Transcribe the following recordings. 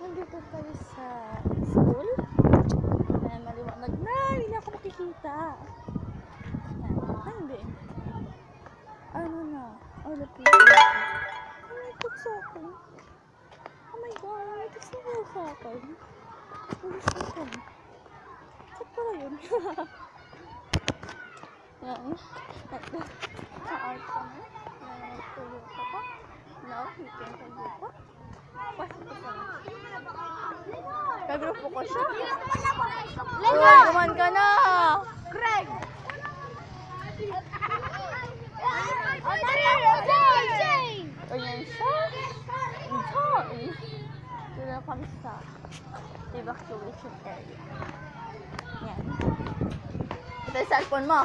Nandito tayo sa school. Ayan, maliwanag na. Hindi ako makikita. Ayan. Ay, hindi. Ano na? Oh, lapit. Oh, may text ako. Oh my God, may text ako sa akin. Ulis na ko. Saan pala yun? Ayan. Sa art kami. Nagtulog ako. Now, we can tag ko. Pasok ko sa kagrupo ko siya. Oh, kuman ka na! Craig! Ayan siya. Enjoy! Dito kami sa evacuation area. Yan. Ito yung cellphone mo.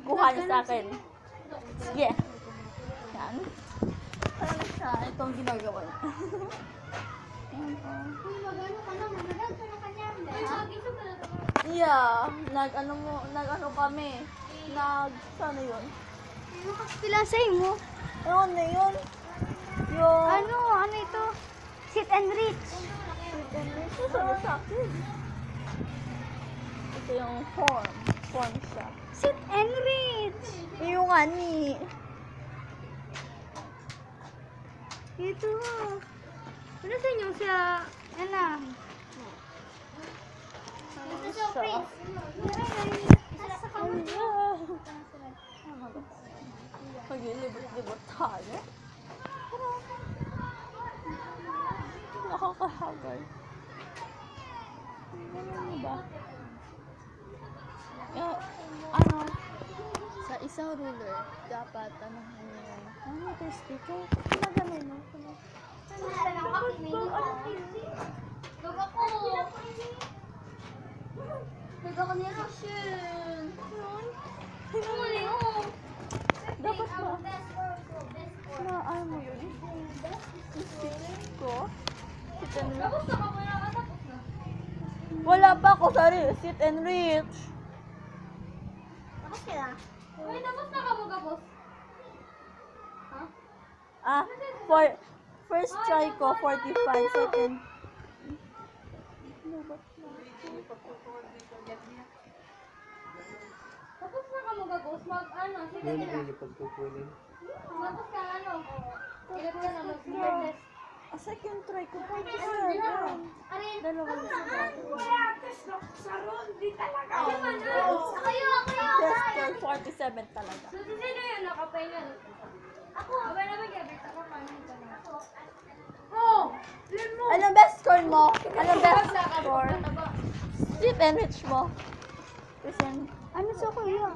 Kuha niya sa akin. Sige. Yan. Parang siya. Itong ginagawa niya. Yeah, nag-ano kami. Sana yun? Pilasay mo. Ano yun? Yung... Ano ito? Sit and reach. Ito sa akin. Ito yung form. Form siya. Sit and reach. Yung ani. Ito. Ano sa inyo sa... Ano? Ito sa prince. Pag-ilibot-libot tayo. Nakakahagal. Ano ba? Sa isang ruler, dapat ano ito yung sticker? Nagano mo? Nagako ni Roshan. Dapat ba? Na ano mo yun? Ko? Sit and reach. Wala pa ako, sorry. Sit and reach. Tapos kaya? Uy, tapos na ka mo gabos? Ah, first try ko, 45 seconds. Tapos na ka mo gabos? Mag-ano? Sige Yun nila. yung pagkukunin. Tapos ka ano? Ilat ka na mag-fitness. Second try ko, 47. Dalawa lang. Kayo! First try, 47 talaga. So, sino yun nakapaingan? Ako! Aba naman gabit ako. Paano ito na? Oh! Anong best score mo? Anong best score? Sit and reach mo. Christian. Ano sa ko yun?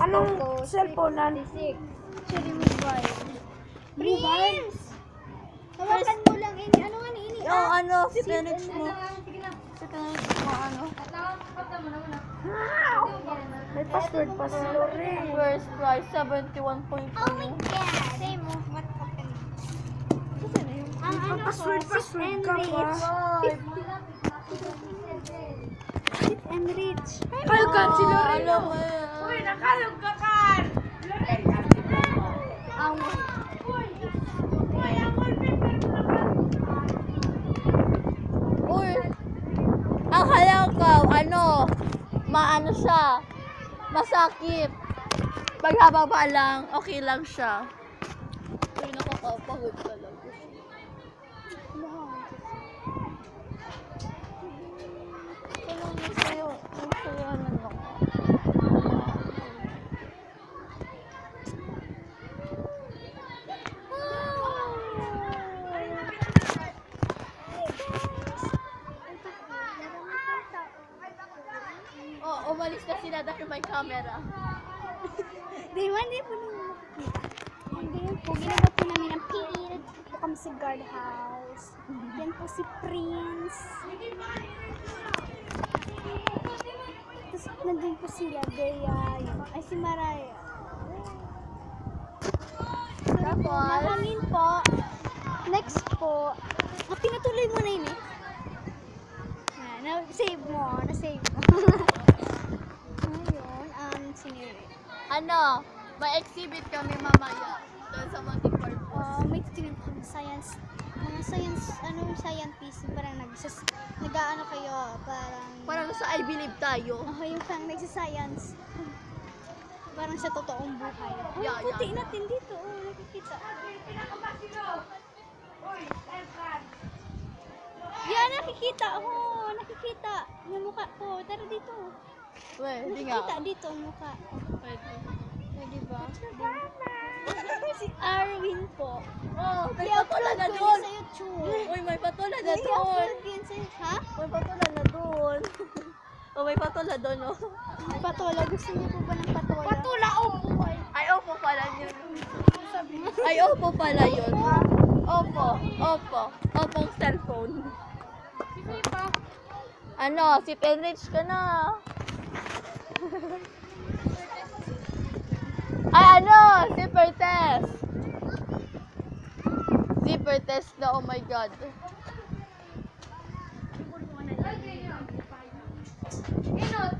Anong cellphone na? Actually, mobile. Prince! Hawakan mo lang ini. Ano nga ni ini? Yung ano, sit and reach mo. Sige na. Sit and reach mo, ano. Nakakapata mo na muna. May password pa si Lorraine. First try, 71.2. Oh my God! Say mo. What happened? Kasi na yun. Ang ano Password ko, sit ka and pa. reach. Sit and reach. Kalkan si Lorraine. Alam mo yan. Ang Uy, ang halakaw, maano siya, masakit. Paghaba lang, okay lang siya. Uy, nakakapagod talaga siya. Walang masayo, masayanan lang. Oh, umalis na sila dahil may camera. Di po naman. Hindi po, ginagawa po namin ang PE. Dito kami sa guardhouse. Yan po si Prince. Tapos nandun po sila, Bea. Ay, si Maraya. Tapos, Nakamin po. Next po. Pinatuloy mo na yun eh. Na-save mo. Na-save mo. Ayun. Siniri. ano, may exhibit kami mamaya doon sa Monte Corpus. May titignan po kami science. Mga science, scientist, parang nag-ano kayo, Parang sa I believe tayo. yung parang nagsa-science. Parang sa totoong buhay. Oh, Yeah, puti yeah. natin dito. Oh, nakikita. Yeah, nakikita. Oh, nakikita. Yung mukha ko. Tara dito. Hindi nga. Nakikita dito ang mukha. Pwede. Pwede ba? Si Arwin po. Oh, may I-upload patulan na ko doon. yun sa YouTube. Uy, may patulan na doon. I-upload ko yun sa ha? May patulan na doon. Oh, may patulan doon, oh. Patola. Gusto niyo po ba ng patola? Patola, oh! Ay, opo pala yun. Ay, opo pala yun. Opo. Opong cellphone. Ano, si Penrich ka na. Ay, ano, zipper test. Zipper test na, oh my God.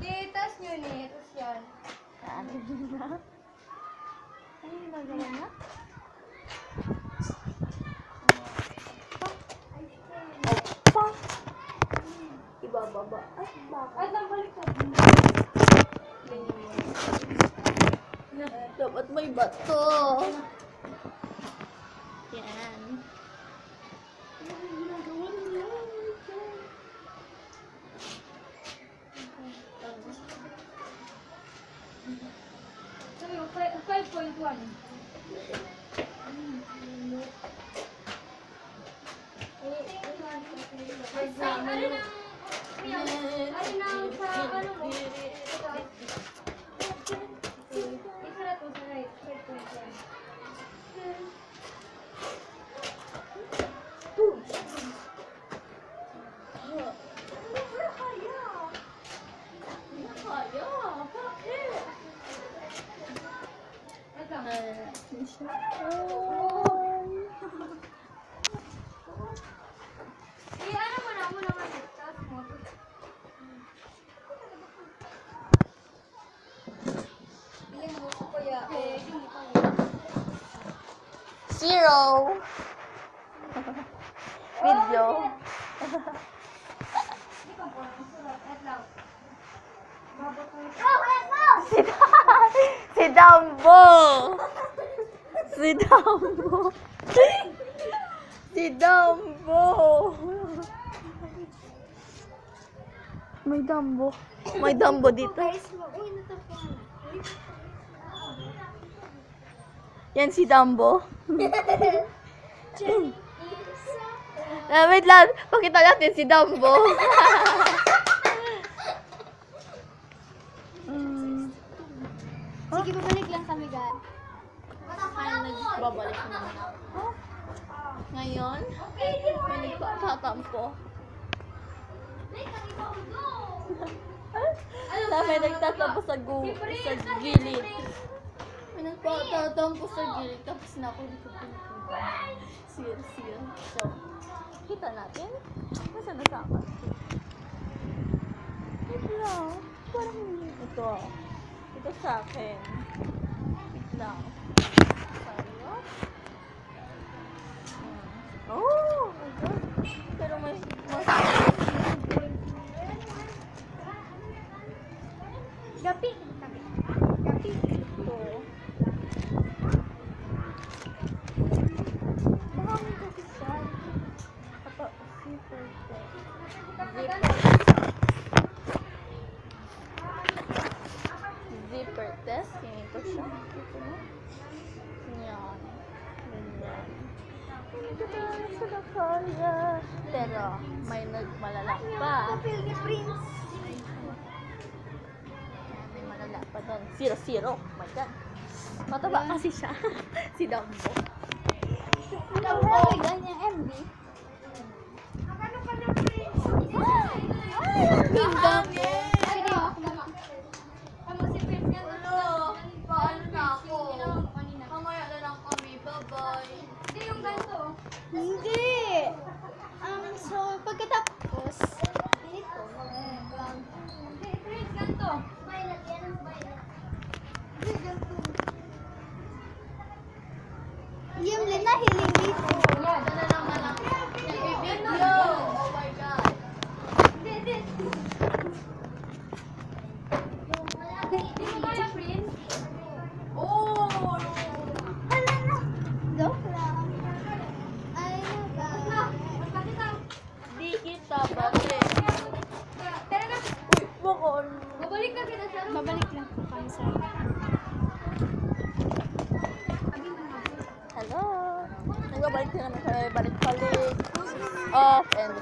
Titas nyo ni. Tapos yan. Ano na? Ano yung nagawa na? Opa! Ibababa. Ay, bakit? Ay, nabalik ko. Dapat may bato. Yan. Sabi ko, 5.1. Zero. Video. Si Dumbo. Si Dumbo. Si Dumbo. May Dumbo. May Dumbo dito. Yan si Dumbo. Wait lang. Pakita natin si Dumbo. Sige, babalik lang kami, gan. Ay, nagbabalik naman ako. Ngayon, may nagtatampo. May nagtatampo sa gilid. May nagtatampo sa gilid. Tapos na ako dito. Sir. So, kita natin. Nasa nasama? Ito lang. Parang ito. Ito sa akin. Wait lang. Tayo. Oh! My God. Pero may Gapi. ito. Baka may kasi siya. Zipper test. Ganito siya. Ito na. Yan. Ganyan. Ito na sa nakaya. Pero, may nagmalala pa. Kapil ni Prince. May malala pa doon. 0-0. Oh my God. Mataba kasi siya. Si Dumbo. Ay, ganyan, MB. Ay, ang ganda. Video ako naman. Hello. Paano na ako? Mamaya na lang kami. Bye-bye. Hindi yung ganito. Hindi. So, pagkatapos, ito. Hindi, Prince, ganito. Violet, yan ang violet. Hindi, ganito. Yung nahiling dito. Ito na naman ako. Hello! Nagbabalik na naman kami, balik-balik. Off and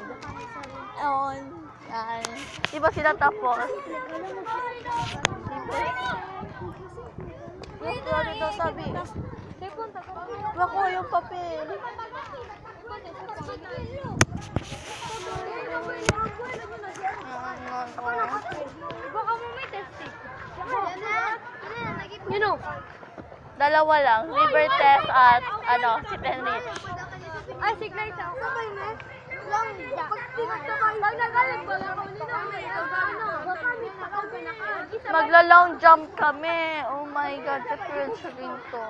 on. Yan. Di ba sila tapos? Yung ano daw sabi? Bako yung papel. Baka mo may testing. Dalawa lang. River test at si Penrith. Ay, signal sa ako. Sabay na. Lang da. Pag nagalag ba ako nila may Magla-long jump kami. Oh my God, the first ring to.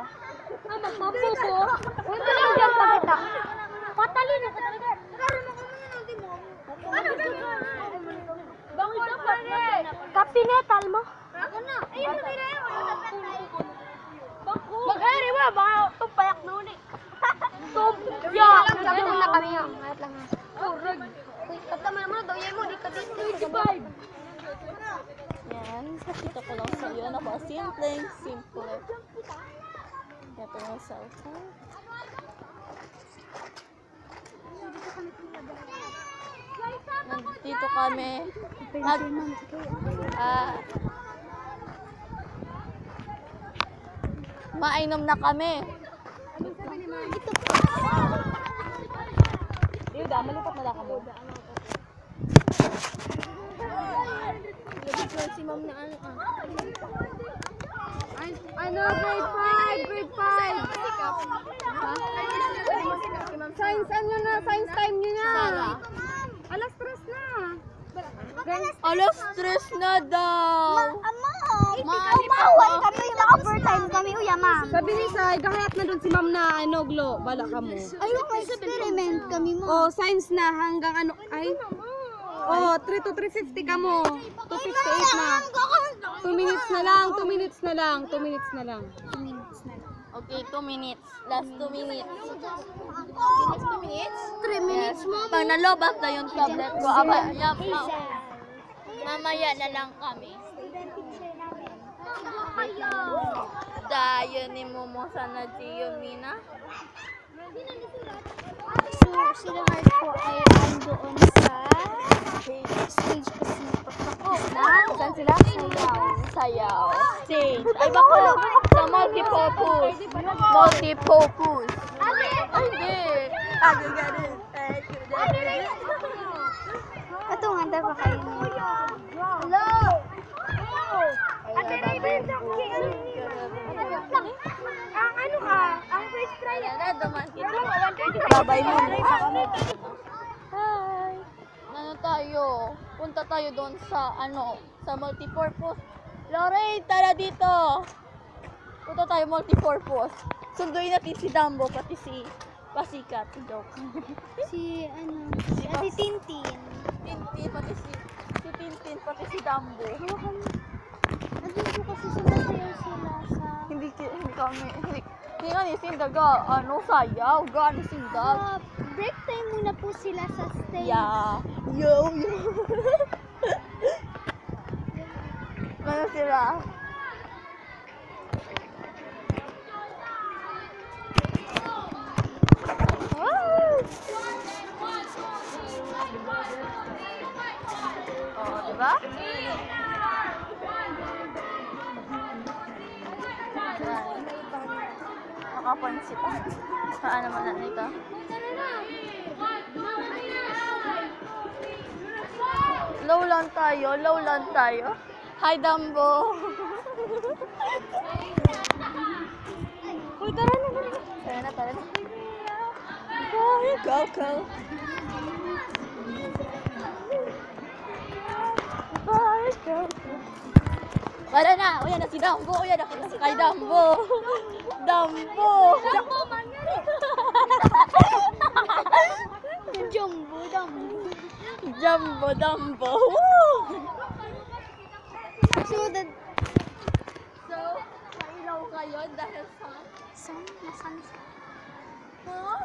Magmapupo. Huwag ka lang dyan pakita. Patalin ako talaga. Bangon dapat na. Kapinetal mo. Ayun na rin. Mag-ari mo. Baka tumpayak na uli. Tumpayak. Magkakita na kami yun. Mayat lang ha. Urag. Katama naman daw yan mo. Di ka dito. 25. Yan, pakita ko lang sa iyo. Ano ba? Simple. Ito yung cellphone. Nandito kami. Mainom na kami. Yuda, malipat na lang kami. Si ma'am na grade 5. Science science time nyo na. Alas 3 na. Alas 3 na daw. Umaway kami, naka-overtime kami, uya ma'am. Sabi ni Sai, gahayat na doon si ma'am na Glo, bala ka mo. Ayun, may experiment kami mo. Oh, science na hanggang ay. Oh, 3 to 3:50 ka mo. 2:58 na. 2 minutes na lang, 2 minutes na lang, 2 minutes na lang. Okay, 2 minutes. Last 2 minutes. 3 minutes mo. Pag nalobat na yung tablet ko, mamaya na lang kami. Dayo ni Momo sana Giyomina. So, sila heart ko ay andoon sa stage kasi tapos na. Saan sila? Sayaw. Stage. Ay, bako. Sa multipurpose. Multipurpose. Ay, hindi. Ito nga, daw ba kayo? Hello! Ate Raven, ang ano ka? Ang first try. Babay mo. Hi. Ano tayo? Punta tayo doon sa sa multipurpose. Lorraine, tara dito. Punta tayo multipurpose. Sunduin natin si Dumbo pati si Pasikat. Joke. Si Ate Tintin. Tintin pati si Tintin pati si Dumbo. Nandun ko kasi sumasayaw sila sa... Hindi kami. Hindi nga ni Sindaga. Sayaw. Gani Sindag. Break time muna po sila sa stage. Yeah. Yo. Ano sila? Oh, diba? Nakapansit ah. Saan naman na ito? Low lang tayo. Hi, Dumbo. Uy, tara na. Tara na. Go. Tara na. Uy, na si Dumbo. Uy, nakita si kay Dumbo. Dumbo. Dumbo. Woo! So, mailaw kayo dahil sa... Sunset. Huh?